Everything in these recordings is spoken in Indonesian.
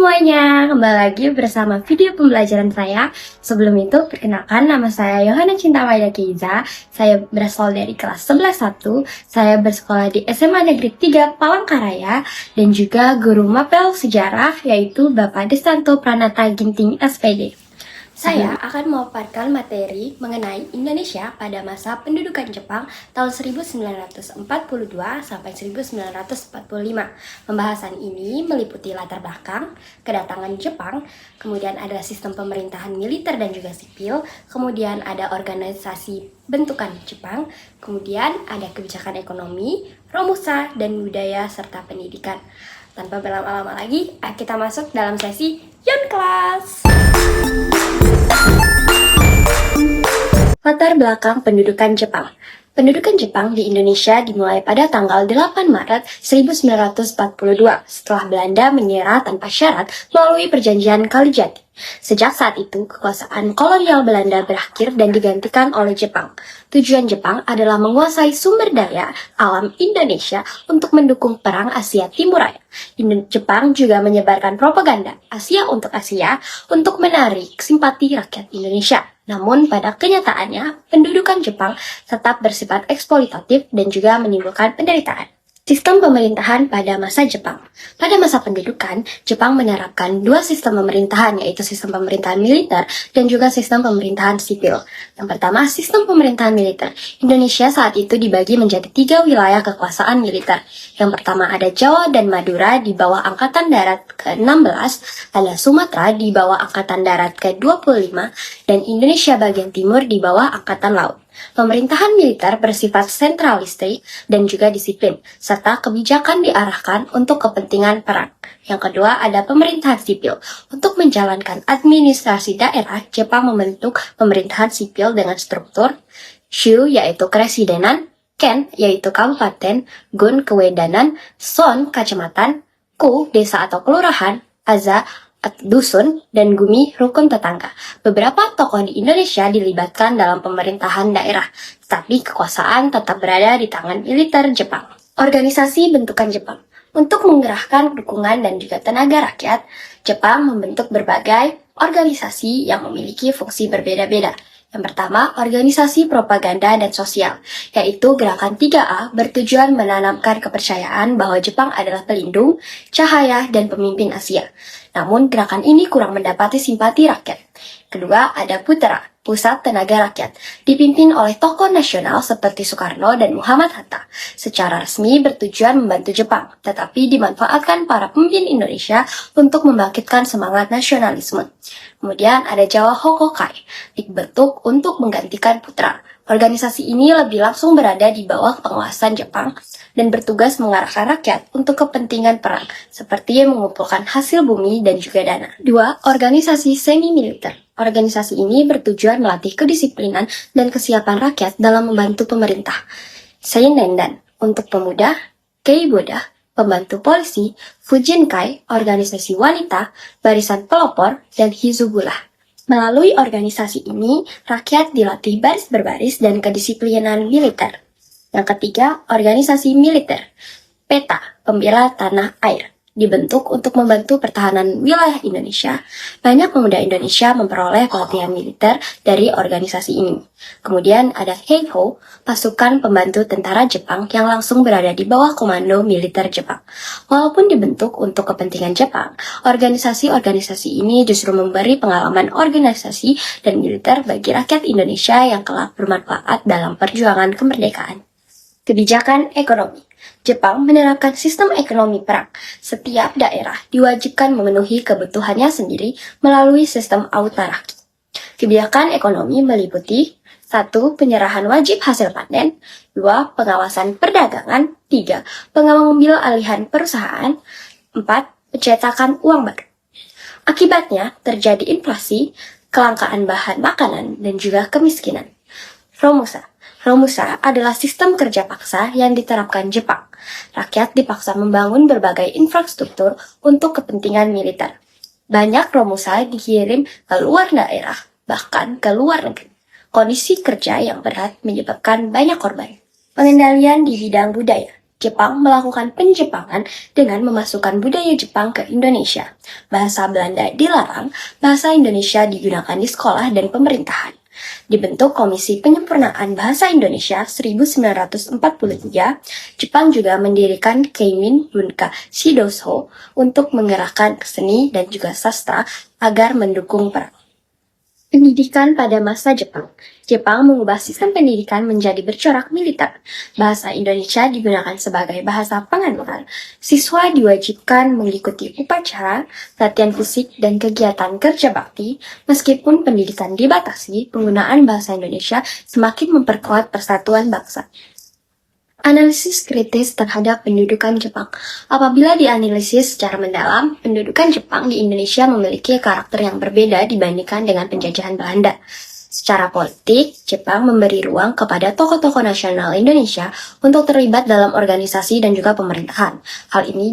semuanya, kembali lagi bersama video pembelajaran saya. Sebelum itu, perkenalkan nama saya Yohana Cintamaya Keiza. Saya berasal dari kelas 11-1. Saya bersekolah di SMA Negeri 3 Palangkaraya dan juga guru mapel sejarah yaitu Bapak Desanto Pranata Ginting SPD. Saya akan memaparkan materi mengenai Indonesia pada masa pendudukan Jepang tahun 1942 sampai 1945. Pembahasan ini meliputi latar belakang, kedatangan Jepang, kemudian ada sistem pemerintahan militer dan juga sipil, kemudian ada organisasi bentukan Jepang, kemudian ada kebijakan ekonomi, romusa, dan budaya serta pendidikan. Tanpa berlama-lama lagi, kita masuk dalam sesi Yon Class. Latar belakang pendudukan Jepang. Pendudukan Jepang di Indonesia dimulai pada tanggal 8 Maret 1942 setelah Belanda menyerah tanpa syarat melalui perjanjian Kalijati. Sejak saat itu, kekuasaan kolonial Belanda berakhir dan digantikan oleh Jepang. Tujuan Jepang adalah menguasai sumber daya alam Indonesia untuk mendukung Perang Asia Timur Raya. Jepang juga menyebarkan propaganda Asia untuk menarik simpati rakyat Indonesia. Namun pada kenyataannya, pendudukan Jepang tetap bersifat eksploitatif dan juga menimbulkan penderitaan. Sistem pemerintahan pada masa Jepang. Pada masa pendudukan, Jepang menerapkan dua sistem pemerintahan, yaitu sistem pemerintahan militer dan juga sistem pemerintahan sipil. Yang pertama, sistem pemerintahan militer. Indonesia saat itu dibagi menjadi 3 wilayah kekuasaan militer. Yang pertama ada Jawa dan Madura di bawah Angkatan Darat ke-16, ada Sumatera di bawah Angkatan Darat ke-25, dan Indonesia bagian timur di bawah Angkatan Laut. Pemerintahan militer bersifat sentralistik dan juga disiplin, serta kebijakan diarahkan untuk kepentingan perang. Yang kedua ada pemerintahan sipil. Untuk menjalankan administrasi daerah, Jepang membentuk pemerintahan sipil dengan struktur Shu yaitu keresidenan, Ken yaitu kabupaten, Gun kewedanan, Son kecamatan, Ku desa atau kelurahan, Aza dusun, dan Gumi rukun tetangga. Beberapa tokoh di Indonesia dilibatkan dalam pemerintahan daerah, tapi kekuasaan tetap berada di tangan militer Jepang. Organisasi bentukan Jepang. Untuk menggerakkan dukungan dan juga tenaga rakyat, Jepang membentuk berbagai organisasi yang memiliki fungsi berbeda-beda. Yang pertama, organisasi propaganda dan sosial, yaitu Gerakan 3A bertujuan menanamkan kepercayaan bahwa Jepang adalah pelindung, cahaya, dan pemimpin Asia. Namun, gerakan ini kurang mendapati simpati rakyat. Kedua, ada Putera, Pusat Tenaga Rakyat, dipimpin oleh tokoh nasional seperti Soekarno dan Muhammad Hatta. Secara resmi bertujuan membantu Jepang, tetapi dimanfaatkan para pemimpin Indonesia untuk membangkitkan semangat nasionalisme. Kemudian ada Jawa Hokokai, dibentuk untuk menggantikan Putra. Organisasi ini lebih langsung berada di bawah penguasaan Jepang dan bertugas mengarahkan rakyat untuk kepentingan perang, seperti mengumpulkan hasil bumi dan juga dana. 2. Organisasi semi-militer. Organisasi ini bertujuan melatih kedisiplinan dan kesiapan rakyat dalam membantu pemerintah. Seinendan, untuk pemuda, Keiboda, pembantu polisi, Fujinkai, organisasi wanita, barisan pelopor, dan Hizubullah. Melalui organisasi ini, rakyat dilatih baris berbaris dan kedisiplinan militer. Yang ketiga, organisasi militer. PETA, Pembela Tanah Air, dibentuk untuk membantu pertahanan wilayah Indonesia. Banyak pemuda Indonesia memperoleh pelatihan militer dari organisasi ini. Kemudian ada Heiho, pasukan pembantu tentara Jepang yang langsung berada di bawah komando militer Jepang. Walaupun dibentuk untuk kepentingan Jepang, organisasi-organisasi ini justru memberi pengalaman organisasi dan militer bagi rakyat Indonesia yang kelak bermanfaat dalam perjuangan kemerdekaan. Kebijakan ekonomi. Jepang menerapkan sistem ekonomi perang. Setiap daerah diwajibkan memenuhi kebutuhannya sendiri melalui sistem autarki. Kebijakan ekonomi meliputi 1. Penyerahan wajib hasil panen, 2. Pengawasan perdagangan, 3. Pengambil alihan perusahaan, 4. Pencetakan uang baru. Akibatnya terjadi inflasi, kelangkaan bahan makanan, dan juga kemiskinan. Romusa adalah sistem kerja paksa yang diterapkan Jepang. Rakyat dipaksa membangun berbagai infrastruktur untuk kepentingan militer. Banyak romusa dikirim ke luar daerah, bahkan ke luar negeri. Kondisi kerja yang berat menyebabkan banyak korban. Pengendalian di bidang budaya. Jepang melakukan penjepangan dengan memasukkan budaya Jepang ke Indonesia. Bahasa Belanda dilarang, bahasa Indonesia digunakan di sekolah dan pemerintahan. Dibentuk Komisi Penyempurnaan Bahasa Indonesia 1943, Jepang juga mendirikan Keimin Bunka Shidoso untuk menggerakkan seni dan juga sastra agar mendukung perang. Pendidikan pada masa Jepang. Jepang mengubah sistem pendidikan menjadi bercorak militer. Bahasa Indonesia digunakan sebagai bahasa penganuan. Siswa diwajibkan mengikuti upacara, latihan fisik, dan kegiatan kerja bakti. Meskipun pendidikan dibatasi, penggunaan bahasa Indonesia semakin memperkuat persatuan bangsa. Analisis kritis terhadap pendudukan Jepang. Apabila dianalisis secara mendalam, pendudukan Jepang di Indonesia memiliki karakter yang berbeda dibandingkan dengan penjajahan Belanda. Secara politik, Jepang memberi ruang kepada tokoh-tokoh nasional Indonesia untuk terlibat dalam organisasi dan juga pemerintahan. Hal ini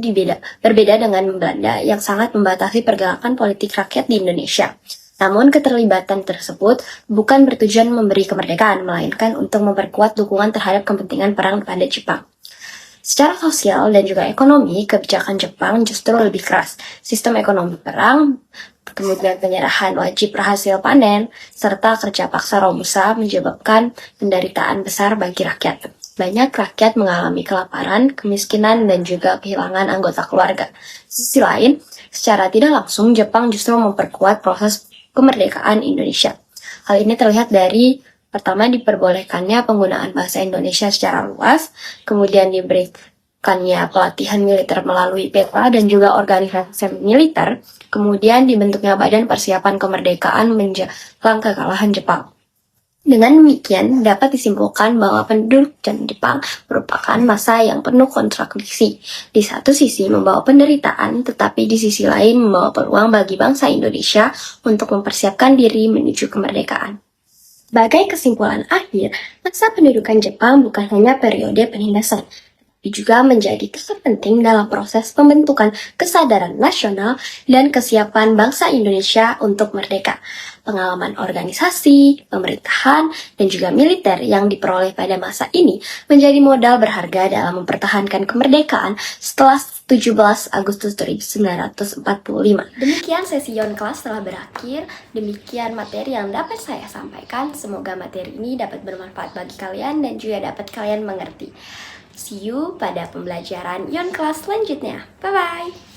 berbeda dengan Belanda yang sangat membatasi pergerakan politik rakyat di Indonesia. Namun keterlibatan tersebut bukan bertujuan memberi kemerdekaan, melainkan untuk memperkuat dukungan terhadap kepentingan perang pada Jepang. Secara sosial dan juga ekonomi, kebijakan Jepang justru lebih keras. Sistem ekonomi perang, kemudian penyerahan wajib hasil panen, serta kerja paksa robusta menyebabkan penderitaan besar bagi rakyat. Banyak rakyat mengalami kelaparan, kemiskinan, dan juga kehilangan anggota keluarga. Di sisi lain, secara tidak langsung Jepang justru memperkuat proses kemerdekaan Indonesia. Hal ini terlihat dari pertama diperbolehkannya penggunaan bahasa Indonesia secara luas, kemudian diberikannya pelatihan militer melalui PETA dan juga organisasi militer, kemudian dibentuknya Badan Persiapan Kemerdekaan menjelang kekalahan Jepang. Dengan demikian, dapat disimpulkan bahwa pendudukan Jepang merupakan masa yang penuh kontradiksi. Di satu sisi membawa penderitaan, tetapi di sisi lain membawa peluang bagi bangsa Indonesia untuk mempersiapkan diri menuju kemerdekaan. Sebagai kesimpulan akhir, masa pendudukan Jepang bukan hanya periode penindasan, tapi juga menjadi tahap penting dalam proses pembentukan kesadaran nasional dan kesiapan bangsa Indonesia untuk merdeka. Pengalaman organisasi, pemerintahan, dan juga militer yang diperoleh pada masa ini menjadi modal berharga dalam mempertahankan kemerdekaan setelah 17 Agustus 1945. Demikian sesi Yon Class telah berakhir. Demikian materi yang dapat saya sampaikan. Semoga materi ini dapat bermanfaat bagi kalian dan juga dapat kalian mengerti. See you pada pembelajaran Yon Class selanjutnya. Bye-bye!